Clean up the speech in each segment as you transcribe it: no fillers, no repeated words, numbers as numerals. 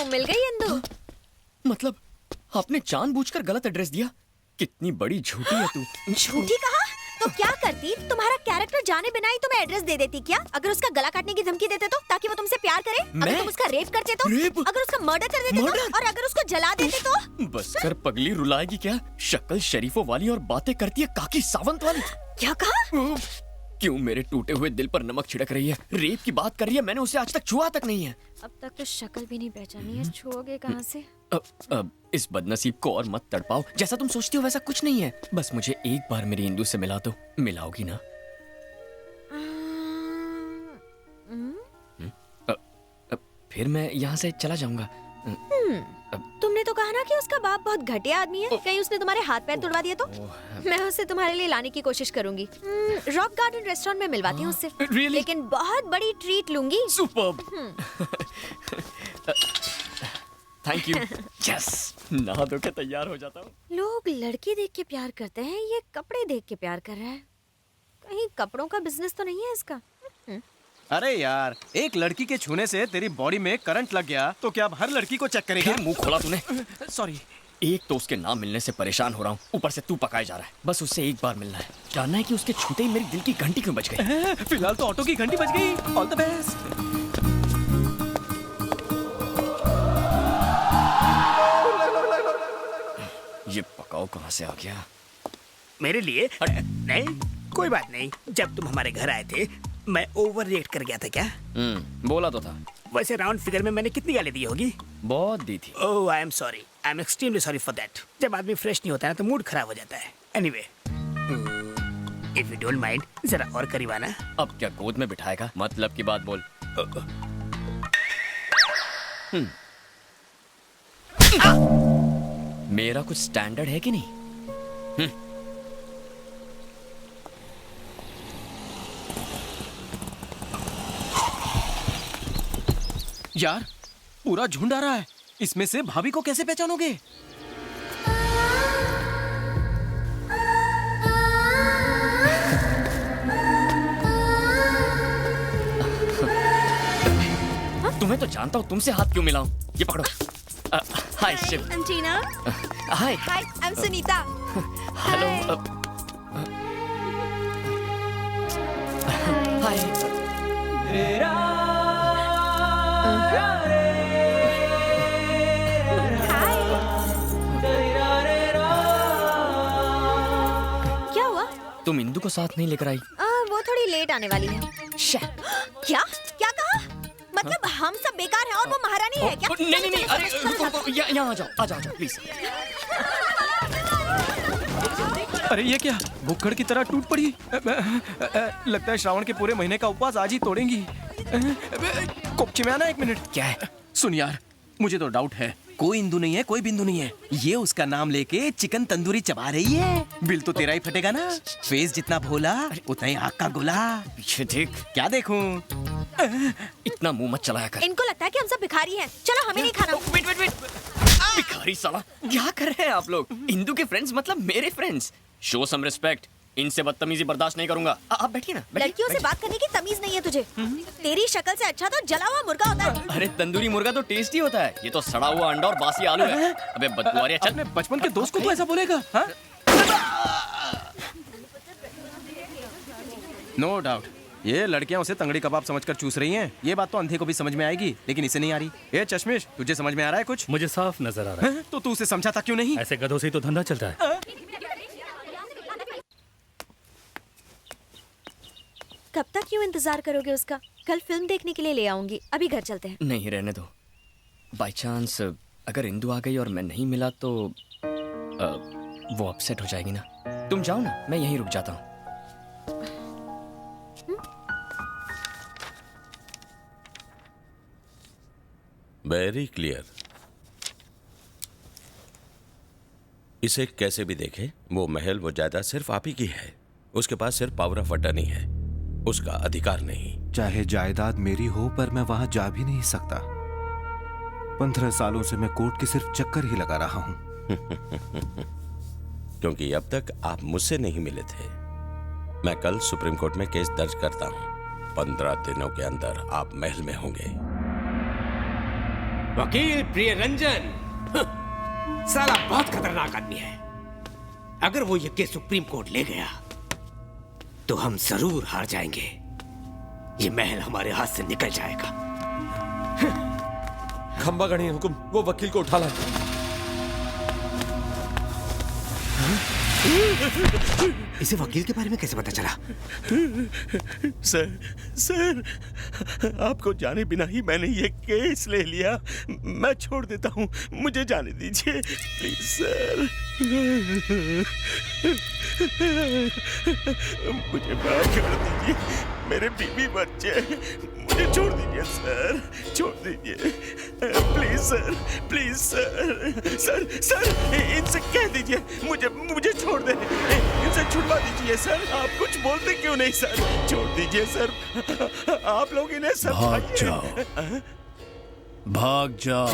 मिल गई इंदु। मतलब आपने जानबूझकर गलत एड्रेस दिया? कितनी बड़ी झूठी है तू। झूठी कहा? तो क्या करती? तुम्हारा कैरेक्टर जाने बिना ही तुम्हें एड्रेस दे देती क्या? अगर उसका गला काटने की धमकी देते तो, ताकि वो तुमसे प्यार करे? अगर तुम उसका रेप करते तो? रेप? अगर उसका मर्डर कर देते तो? और अगर उसको जला देते तो? बस कर पगली, रुलाएगी क्या? शक्ल शरीफों वाली और बातें करती है काकी सावंत वाली। क्या कहा? क्यों मेरे टूटे हुए दिल पर नमक छिड़क रही है? रेप की बात कर रही है, मैंने उसे आज तक छुआ तक नहीं है। अब तक तो शक्ल भी नहीं पहचानी है, छुओगे कहाँ से? अब इस बदनसीब को और मत तड़पाओ। जैसा तुम सोचती हो वैसा कुछ नहीं है। बस मुझे एक बार मेरी इंदु से मिला दो। मिलाओगी ना? फिर मैं यहाँ से चला जाऊंगा। तुमने तो कहा ना कि उसका बाप बहुत घटिया आदमी है। कहीं उसने तुम्हारे हाथ पैर तोड़वा दिए तो? मैं उसे तुम्हारे लिए लाने की कोशिश करूंगी। रॉक गार्डन रेस्टोरेंट में मिलवाती हूँ उससे। Really? लेकिन बहुत बड़ी ट्रीट लूंगी। सुपर्ब। Thank you. यस, नहा धो के तैयार हो जाता हूँ। लोग लड़की देख के प्यार करते हैं, ये कपड़े देख के प्यार कर रहा है। कहीं कपड़ों का बिजनेस तो नहीं है इसका? अरे यार, एक लड़की के छूने से तेरी बॉडी में करंट लग गया तो क्या अब हर लड़की को चेक करेगा? फिर मुंह खोला तूने। सॉरी। एक तो उसके नाम मिलने से परेशान हो रहा हूँ, ऊपर से तू पकाए जा रहा है। बस उससे एक बार मिलना है, जानना है कि उसके छूते ही मेरे दिल की घंटी क्यों बज गई। फिलहाल तो ऑटो की घंटी बज गई। All the best. ये पकाओ कहाँ से आ गया? मेरे लिए? नहीं, कोई बात नहीं। जब तुम हमारे घर आए थे मैं ओवर रिएक्ट कर गया था क्या? बोला तो था। वैसे राउंड फिगर में मैंने कितनी गाली दी होगी? बहुत दी थी। Oh I am sorry, I am extremely sorry for that. जब आदमी फ्रेश नहीं होता है तो मूड खराब हो जाता है। Anyway, if you don't mind, जरा और करीब आना। अब क्या गोद में बिठाएगा? मतलब की बात बोल। मेरा कुछ स्टैंडर्ड है कि नहीं? यार, पूरा झुंड आ रहा है। इसमें से भाभी को कैसे पहचानोगे? तुम्हें तो जानता हूँ, तुमसे हाथ क्यों मिलाऊं? ये पकड़ो। हाय शिव। अंजीना। हाय। हाय, आई एम सुनीता। हेलो। हाय। क्या हुआ? तुम इंदु को साथ नहीं लेकर आई? वो थोड़ी लेट आने वाली है। क्या? क्या कहा? मतलब हम सब बेकार हैं और वो महारानी है क्या? नहीं, अरे रुको, यहाँ आ जाओ प्लीज। अरे ये क्या, भुक्खड़ की तरह टूट पड़ी। लगता है श्रावण के पूरे महीने का उपवास आज ही तोड़ेंगी। कोपची में आना, एक मिनट। क्या है? सुन यार, मुझे तो डाउट है। कोई इंदु नहीं है, कोई बिंदु नहीं है। ये उसका नाम लेके चिकन तंदूरी चबा रही है। बिल तो तेरा ही फटेगा ना। फेस जितना भोला उतना ही आग का गोला। पीछे देख। क्या देखूं? इतना मुंह मत चलाया कर। इनको लगता है कि हम सब भिखारी हैं। चलो हमें नहीं खाना। वेट। भिखारी साला, क्या कर रहे हैं आप लोग? इंदु के फ्रेंड्स मतलब मेरे फ्रेंड्स। Show some respect. इनसे बदतमीजी बर्दाश्त नहीं करूंगा। आप बैठिए ना। लड़कियों से बात करने की तमीज नहीं है तुझे। तेरी शक्ल से अच्छा तो जला हुआ मुर्गा होता है। अरे तंदूरी मुर्गा तो टेस्टी होता है, ये तो सड़ा हुआ अंडा और बासी आलू है। अबे बदबुआरिया, चल। अपने बचपन के दोस्त को तू ऐसा बोलेगा? हाँ? नो डाउट ये लड़कियां उसे तंगड़ी कबाब समझकर चूस रही हैं। ये बात तो अंधे को भी समझ में आएगी, लेकिन इसे नहीं आ रही। ए चश्मिश, तुझे समझ में आ रहा है कुछ? मुझे साफ नजर आ रहा है। तो तू उसे समझाता क्यों नहीं? ऐसे गधों से ही तो धंधा चलता है। कब तक क्यों इंतजार करोगे उसका? कल फिल्म देखने के लिए ले आऊंगी। अभी घर चलते हैं। नहीं, रहने दो। बाय चांस अगर इंदु आ गई और मैं नहीं मिला तो वो अपसेट हो जाएगी ना। तुम जाओ ना, मैं यहीं रुक जाता हूँ। Very clear. इसे कैसे भी देखें, वो महल, वो जायदाद सिर्फ आप ही की है। उसके पास सिर्फ पावर ऑफ अटर्नी है, उसका अधिकार नहीं। चाहे जायदाद मेरी हो, पर मैं वहां जा भी नहीं सकता। 15 सालों से मैं कोर्ट के सिर्फ चक्कर ही लगा रहा हूं। क्योंकि अब तक आप मुझसे नहीं मिले थे। मैं कल सुप्रीम कोर्ट में केस दर्ज करता हूं। 15 दिनों के अंदर आप महल में होंगे। वकील प्रियरंजन साला बहुत खतरनाक आदमी है। अगर वो ये केस सुप्रीम कोर्ट ले गया तो हम जरूर हार जाएंगे। ये महल हमारे हाथ से निकल जाएगा। खंबा गणी हुकुम, वो वकील को उठा लाए। इसे वकील के बारे में कैसे पता चला? सर, आपको जाने बिना ही मैंने ये केस ले लिया। मैं छोड़ देता हूँ, मुझे जाने दीजिए प्लीज सर। मुझे माफ कर दीजिए, मेरे बीवी बच्चे, मुझे छोड़ दीजिए सर, छोड़ दीजिए please sir, please sir, sir इनसे कह दीजिए मुझे छोड़ दे, इनसे छुड़वा दीजिए सर। आप कुछ बोलते क्यों नहीं सर? छोड़ दीजिए सर, आप लोग इन्हें भाग जाओ, भाग जाओ।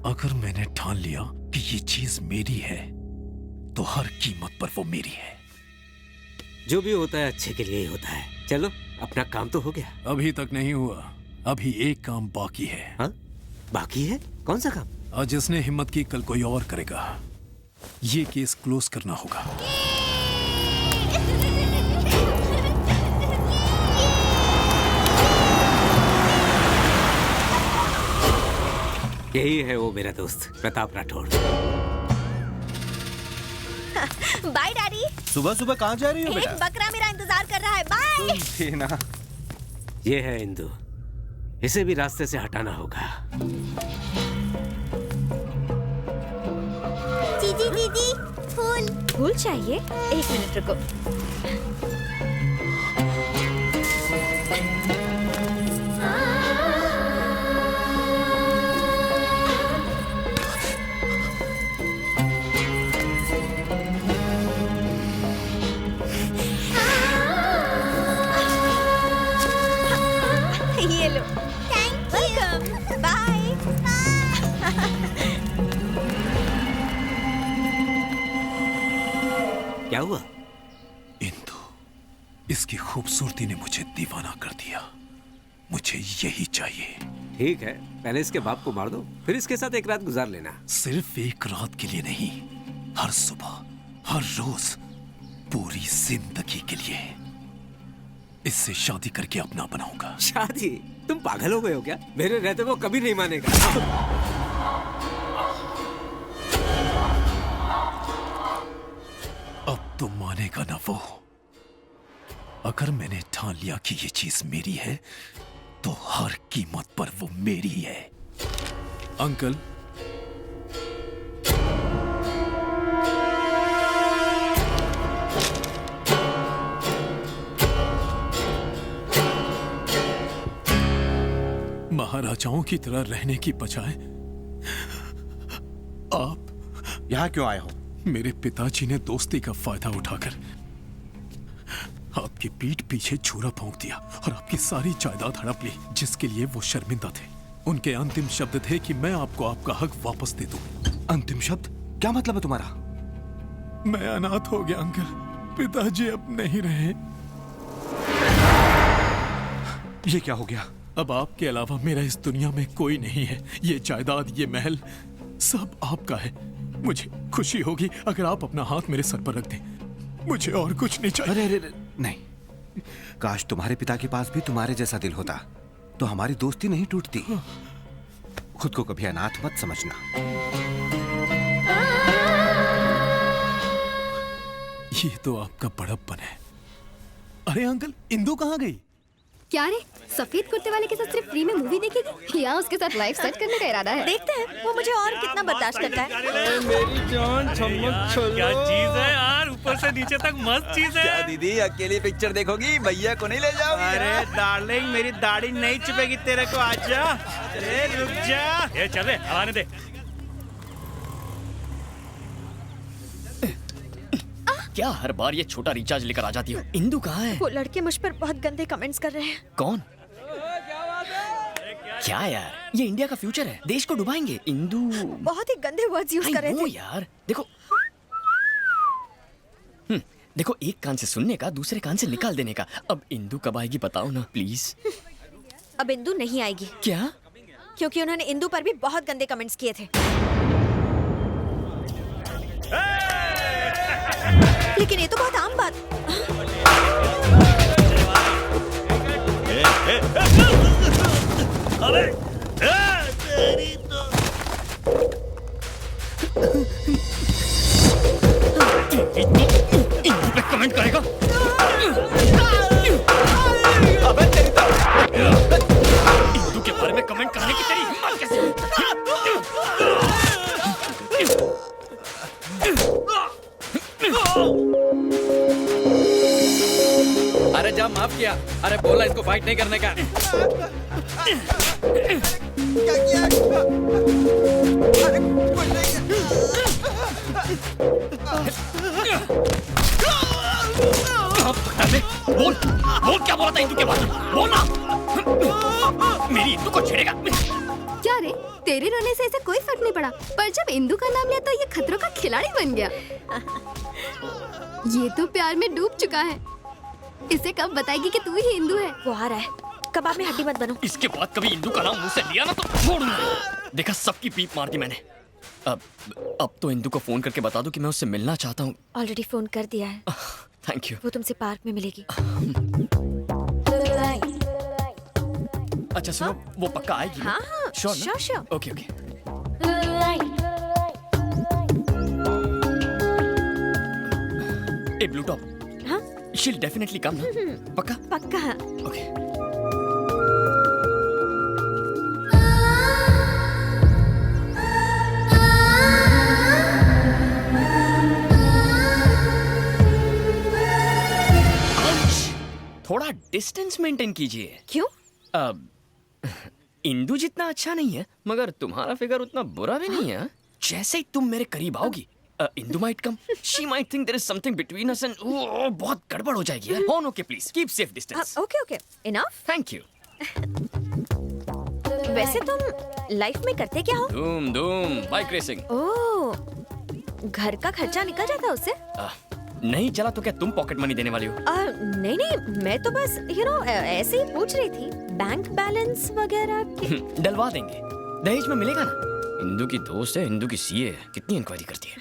अगर मैंने ठान लिया कि ये चीज मेरी है तो हर कीमत पर वो मेरी है। जो भी होता है अच्छे के लिए ही होता है। चलो अपना काम तो हो गया। अभी तक नहीं हुआ, अभी एक काम बाकी है। हाँ? बाकी है? कौन सा काम? और जिसने हिम्मत की कल कोई और करेगा। ये केस क्लोज करना होगा। यही है वो मेरा दोस्त प्रताप राठौड़। Bye daddy. सुबह सुबह कहाँ जा रही हो एक बेटा? बकरा मेरा इंतजार कर रहा है। बाय। थी ना। ये है इंदु, इसे भी रास्ते से हटाना होगा। दीदी फूल। फूल चाहिए? एक मिनट रुको। ये लो। Thank you. बाय। क्या हुआ? इंदु, इसकी खूबसूरती ने मुझे दीवाना कर दिया। मुझे यही चाहिए। ठीक है, पहले इसके बाप को मार दो, फिर इसके साथ एक रात गुजार लेना। सिर्फ एक रात के लिए नहीं, हर सुबह, हर रोज, पूरी जिंदगी के लिए। इससे शादी करके अपना बनाऊंगा। शादी? तुम पागल हो गए हो क्या? मेरे रहते वो कभी नहीं मानेगा। अब तो मानेगा ना वो। अगर मैंने ठान लिया कि ये चीज मेरी है तो हर कीमत पर वो मेरी है। अंकल, महाराजाओं की तरह रहने की बजाय आप यहाँ क्यों आए हो? मेरे पिताजी ने दोस्ती का फायदा उठाकर आपकी पीठ पीछे छुरा भोंक दिया और आपकी सारी जायदाद हड़प ली, जिसके लिए वो शर्मिंदा थे। उनके अंतिम शब्द थे कि मैं आपको आपका हक वापस दे दूं। अंतिम शब्द? क्या मतलब है तुम्हारा? मैं अनाथ हो गया अंकल, पिताजी अब नहीं रहे। ये क्या हो गया? अब आपके अलावा मेरा इस दुनिया में कोई नहीं है। ये जायदाद, ये महल सब आपका है। मुझे खुशी होगी अगर आप अपना हाथ मेरे सर पर रख दें। मुझे और कुछ नहीं चाहिए। अरे नहीं, काश तुम्हारे पिता के पास भी तुम्हारे जैसा दिल होता तो हमारी दोस्ती नहीं टूटती। खुद को कभी अनाथ मत समझना। ये तो आपका बड़प्पन है। अरे अंकल, इंदु कहाँ गई? क्या रे, सफेद कुर्ते वाले के साथ सिर्फ फ्री में मूवी देखेगी या उसके साथ लाइफ सेट करने का इरादा है? देखते हैं वो मुझे और कितना बर्दाश्त करता है। मेरी जान चमक छल्लो। क्या चीज है यार, ऊपर से नीचे तक मस्त चीज है। क्या दीदी अकेली पिक्चर देखोगी, भैया को नहीं ले जाओगी? अरे डार्लिंग, मेरी दाढ़ी नहीं चुपेगी तेरे को, आजा। अरे रुक जा, ये चल रहे आने दे। क्या हर बार ये छोटा रिचार्ज लेकर आ जाती हो? इंदु कहाँ है? वो लड़के मुझ पर बहुत गंदे कमेंट्स कर रहे हैं। कौन? क्या यार, ये इंडिया का फ्यूचर है, देश को डुबाएंगे। इंदु बहुत ही गंदे वर्ड्स यूज कर रहे थे। यार देखो, देखो, एक कान से सुनने का, दूसरे कान से निकाल देने का। अब इंदु कब आएगी बताओ ना प्लीज। अब इंदु नहीं आएगी। क्या? क्योंकि उन्होंने इंदु पर भी बहुत गंदे कमेंट्स किए थे। लेकिन ये तो बहुत आम बात। अरे इंदु पे कमेंट करेगा? अबे तेरी तो इंदु के बारे में कमेंट करने की तेरी हिम्मत कैसे हुई? अरे जा माफ किया, अरे बोला इसको फाइट नहीं करने का। क्या किया? अरे बोल बोल, क्या बोला था इंदु के बारे में? बोल ना, मेरी इंदु को छेड़ेगा। क्या रे, तेरे रोने से ऐसे कोई फर्क नहीं पड़ा, पर जब इंदु का नाम लिया तो ये खतरों का खिलाड़ी बन गया। ये तो प्यार में डूब चुका है। इसे कब बताएगी कि तू ही इंदु है? वो आ रहा है, कबाब में हड्डी मत बनो। इसके बाद कभी इंदु का नाम मुंह से लिया ना तो छोड़ूंगा। देखा, सबकी पीप मार दी मैंने। अब तो इंदु को फोन करके बता दूं कि मैं उससे मिलना चाहता हूँ। ऑलरेडी फोन कर दिया है। Thank you. वो तुमसे पार्क में मिलेगी। अच्छा सुनो, वो पक्का आएगी? हाँ हाँ, sure. Okay okay. A blue top, हाँ शील डेफिनेटली कम ना? पक्का? पक्का। ओके। थोड़ा डिस्टेंस मेंटेन कीजिए। क्यों? इंदु जितना अच्छा नहीं है, मगर तुम्हारा फिगर उतना बुरा भी नहीं है। जैसे ही तुम मेरे करीब आओगी, Indu might come, she might think there is something between us and बहुत गड़बड़ हो जाएगी यार। On okay please, keep safe distance. Okay, enough. Thank you. वैसे तुम लाइफ में करते क्या हो? धूम बाइक रेसिंग। ओह, घर का खर्चा निकल जाता है उससे? नहीं चला तो क्या तुम पॉकेट मनी देने वाली हो? नहीं, मैं तो बस ऐसे ही पूछ रही थी, बैंक बैलेंस वगैरह के। डलवा देंगे, दहेज में मिलेगा ना। इंदु की दोस्त है, इंदु की सीए है, कितनी इंक्वायरी करती है।